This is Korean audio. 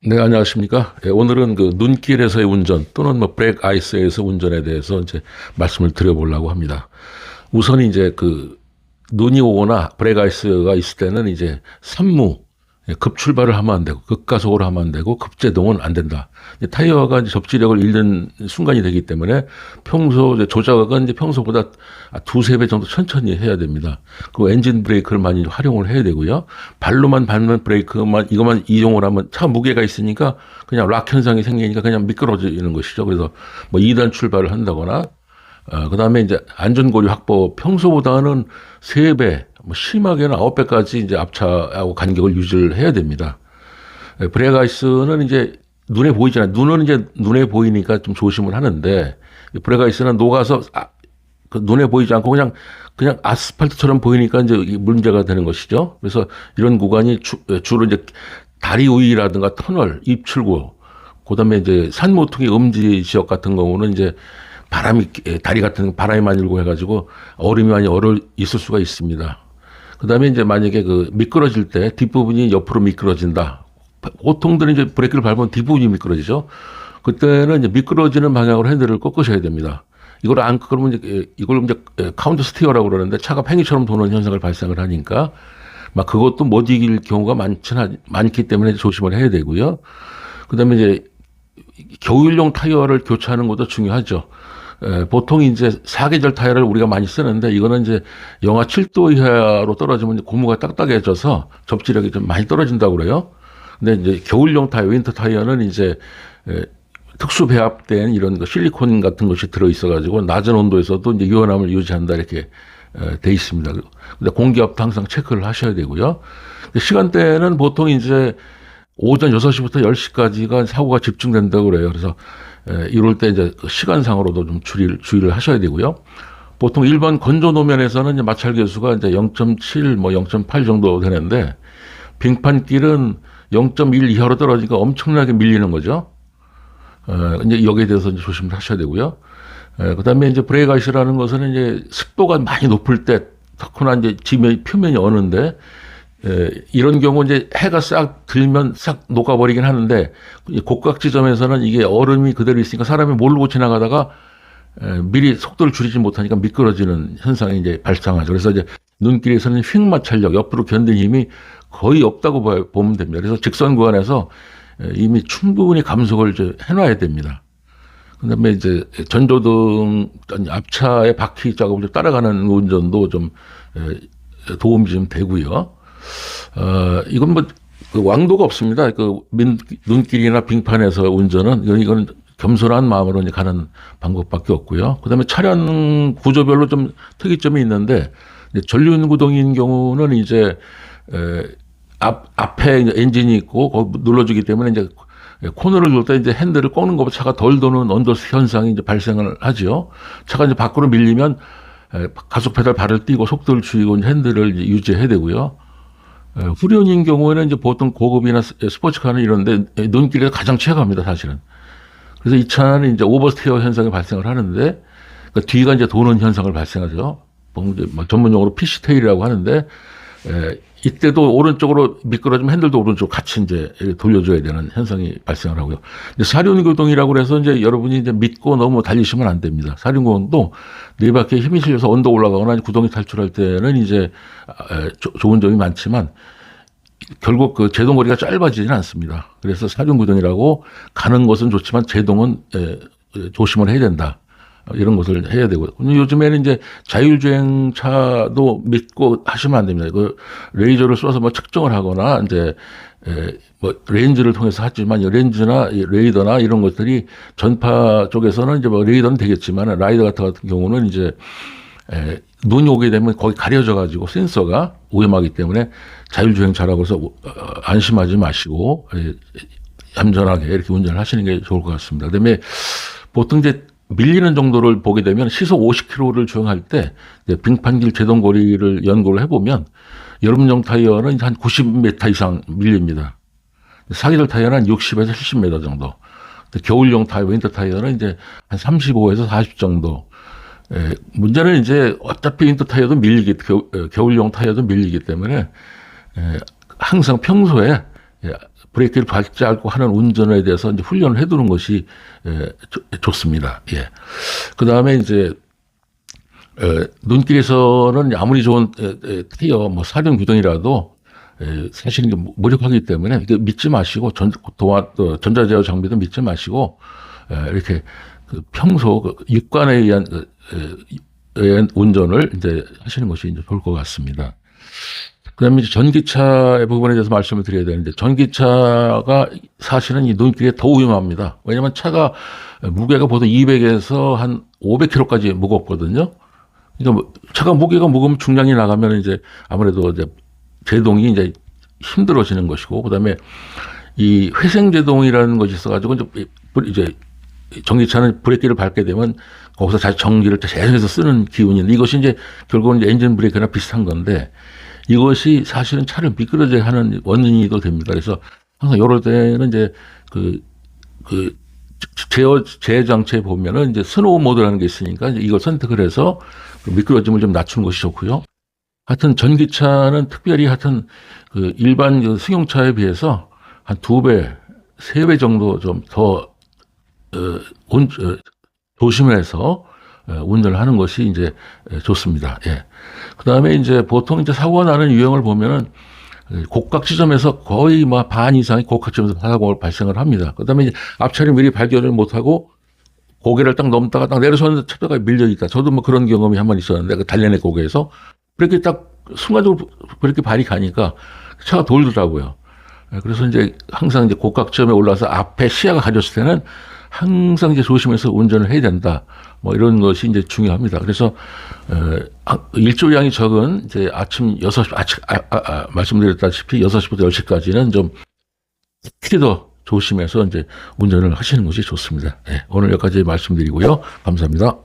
네, 안녕하십니까. 예, 오늘은 그 눈길에서의 운전 또는 뭐 브레이크 아이스에서 운전에 대해서 이제 말씀을 드려보려고 합니다. 우선 이제 그 눈이 오거나 브레이크 아이스가 있을 때는 이제 산무, 급출발을 하면 안 되고 급가속을 하면 안 되고 급제동은 안 된다. 타이어가 이제 접지력을 잃는 순간이 되기 때문에 평소 이제 조작은 이제 평소보다 두세 배 정도 천천히 해야 됩니다. 그 엔진 브레이크를 많이 활용을 해야 되고요. 발로만 밟는 브레이크만 이것만 이용을 하면 차 무게가 있으니까 그냥 락 현상이 생기니까 그냥 미끄러지는 것이죠. 그래서 뭐 2단 출발을 한다거나 그다음에 이제 안전고리 확보 평소보다는 3배, 뭐 심하게는 9배까지 이제 앞차하고 간격을 유지를 해야 됩니다. 브레이크 아이스는 이제 눈에 보이잖아요. 눈은 이제 눈에 보이니까 좀 조심을 하는데 브레이크 아이스는 녹아서 그 눈에 보이지 않고 그냥 아스팔트처럼 보이니까 이제 문제가 되는 것이죠. 그래서 이런 구간이 주로 이제 다리 위라든가 터널, 입출구, 그다음에 이제 산모퉁이 음지 지역 같은 경우는 이제 다리 같은 바람이 많이 불고 해가지고 얼음이 많이 얼어 있을 수가 있습니다. 그 다음에 이제 만약에 그 미끄러질 때 뒷부분이 옆으로 미끄러진다. 보통들은 이제 브레이크를 밟으면 뒷부분이 미끄러지죠. 그때는 이제 미끄러지는 방향으로 핸들을 꺾으셔야 됩니다. 그러면 이걸 이제 카운터 스티어라고 그러는데 차가 팽이처럼 도는 현상을 발생을 하니까 막 그것도 못 이길 경우가 많기 때문에 조심을 해야 되고요. 그 다음에 이제 겨울용 타이어를 교체하는 것도 중요하죠. 보통 이제 사계절 타이어를 우리가 많이 쓰는데 이거는 이제 영하 7도 이하로 떨어지면 고무가 딱딱해져서 접지력이 좀 많이 떨어진다고 그래요. 근데 이제 겨울용 타이어, 윈터 타이어는 이제 특수 배합된 이런 실리콘 같은 것이 들어 있어가지고 낮은 온도에서도 이제 유연함을 유지한다 이렇게 돼 있습니다. 근데 공기압도 항상 체크를 하셔야 되고요. 시간대는 보통 이제 오전 6시부터 10시까지가 사고가 집중된다고 그래요. 그래서 이럴 때 이제 시간상으로도 좀 주의를 하셔야 되고요. 보통 일반 건조 노면에서는 이제 마찰 계수가 이제 0.7, 뭐 0.8 정도 되는데 빙판길은 0.1 이하로 떨어지니까 엄청나게 밀리는 거죠. 이제 여기에 대해서 이제 조심을 하셔야 되고요. 그다음에 이제 브레이크 아이스라는 것은 이제 습도가 많이 높을 때 특히나 이제 지면 표면이 어는데 이런 경우 이제 해가 싹 들면 싹 녹아버리긴 하는데 곡각 지점에서는 이게 얼음이 그대로 있으니까 사람이 모르고 지나가다가 미리 속도를 줄이지 못하니까 미끄러지는 현상이 이제 발생하죠. 그래서 이제 눈길에서는 휙 마찰력, 옆으로 견디는 힘이 거의 없다고 보면 됩니다. 그래서 직선 구간에서 이미 충분히 감속을 이제 해놔야 됩니다. 그다음에 이제 전조등 앞차의 바퀴 작업을 따라가는 운전도 좀 도움이 좀 되고요. 이건 뭐, 그 왕도가 없습니다. 그 눈길이나 빙판에서 운전은, 이건 겸손한 마음으로 이제 가는 방법밖에 없고요. 그 다음에 차량 구조별로 좀 특이점이 있는데, 전륜구동인 경우는 이제, 앞에 이제 엔진이 있고, 거기 눌러주기 때문에 이제 코너를 돌 때 이제 핸들을 꺾는 것보다 차가 덜 도는 언더스 현상이 이제 발생을 하죠. 차가 이제 밖으로 밀리면 가속 페달 발을 띄고 속도를 줄이고 핸들을 이제 유지해야 되고요. 후륜인 경우에는 이제 보통 고급이나 스포츠카는 이런데 눈길에 가장 취약합니다, 사실은. 그래서 이 차는 이제 오버스티어 현상이 발생을 하는데, 그러니까 뒤가 이제 도는 현상을 발생하죠. 전문용어로 피시테일이라고 하는데, 이때도 오른쪽으로 미끄러지면 핸들도 오른쪽 같이 이제 돌려줘야 되는 현상이 발생을 하고요. 사륜구동이라고 해서 이제 여러분이 이제 믿고 너무 달리시면 안 됩니다. 사륜구동도 네 바퀴에 힘이 실려서 언덕 올라가거나 구동이 탈출할 때는 이제 좋은 점이 많지만 결국 그 제동거리가 짧아지지는 않습니다. 그래서 사륜구동이라고 가는 것은 좋지만 제동은 조심을 해야 된다. 이런 것을 해야 되고요. 요즘에는 이제 자율주행차도 믿고 하시면 안 됩니다. 그 레이저를 쏘아서 뭐 측정을 하거나 이제 뭐 렌즈를 통해서 하지만 렌즈나 레이더나 이런 것들이 전파 쪽에서는 이제 뭐 레이더는 되겠지만 라이더 같은 경우는 이제 눈이 오게 되면 거기 가려져 가지고 센서가 오염하기 때문에 자율주행차라고 해서 안심하지 마시고 얌전하게 이렇게 운전을 하시는 게 좋을 것 같습니다. 그다음에 보통 이제 밀리는 정도를 보게 되면 시속 50km를 주행할 때 빙판길 제동거리를 연구를 해보면 여름용 타이어는 한 90m 이상 밀립니다. 사계절 타이어는 한 60에서 70m 정도. 겨울용 타이어, 윈터 타이어는 이제 한 35에서 40 정도. 문제는 이제 어차피 윈터 타이어도 겨울용 타이어도 밀리기 때문에 항상 평소에 예, 브레이크를 밟지 않고 하는 운전에 대해서 이제 훈련을 해두는 것이 좋습니다. 예. 그 다음에 이제 눈길에서는 아무리 좋은 타이어, 뭐 사륜 구동이라도 사실은 이게 무력하기 때문에 믿지 마시고 전자제어 장비도 믿지 마시고 이렇게 그 평소 육관에 의한 운전을 이제 하시는 것이 이제 좋을 것 같습니다. 그다음에 이제 전기차의 부분에 대해서 말씀을 드려야 되는데, 전기차가 사실은 이 눈길에 더 위험합니다. 왜냐하면 차가 무게가 보통 200에서 한 500kg까지 무겁거든요. 그러니까 차가 무게가 무거우면 중량이 나가면 이제 아무래도 이제 제동이 이제 힘들어지는 것이고, 그다음에 이 회생제동이라는 것이 있어가지고 이제 전기차는 브레이크를 밟게 되면 거기서 다시 전기를 계속해서 쓰는 기운이 있는데, 이것이 이제 결국은 이제 엔진 브레이크나 비슷한 건데, 이것이 사실은 차를 미끄러지게 하는 원인이도 됩니다. 그래서 항상 이럴 때는 이제 제어 장치에 보면은 이제 스노우 모드라는 게 있으니까 이제 이걸 선택을 해서 미끄러짐을 좀 낮추는 것이 좋고요. 하여튼 전기차는 특별히 하여튼 그 일반 승용차에 비해서 한 2배, 3배 정도 좀 더 조심해서 운전을 하는 것이 이제 좋습니다. 예. 그 다음에 이제 보통 이제 사고가 나는 유형을 보면은 곡각 지점에서 거의 뭐 반 이상이 곡각 지점에서 사고가 발생을 합니다. 그 다음에 이제 앞차를 미리 발견을 못하고 고개를 딱 넘다가 딱 내려서는 차가 밀려 있다. 저도 뭐 그런 경험이 한 번 있었는데, 그 단련의 고개에서 그렇게 딱 순간적으로 그렇게 발이 가니까 차가 돌더라고요. 그래서 이제 항상 이제 곡각 지점에 올라서 앞에 시야가 가렸을 때는 항상 이제 조심해서 운전을 해야 된다. 뭐 이런 것이 이제 중요합니다. 그래서 일조량이 적은 이제 아침 6시, 말씀드렸다시피 6시부터 10시까지는 좀 특히 더 조심해서 이제 운전을 하시는 것이 좋습니다. 네, 오늘 여기까지 말씀드리고요. 감사합니다.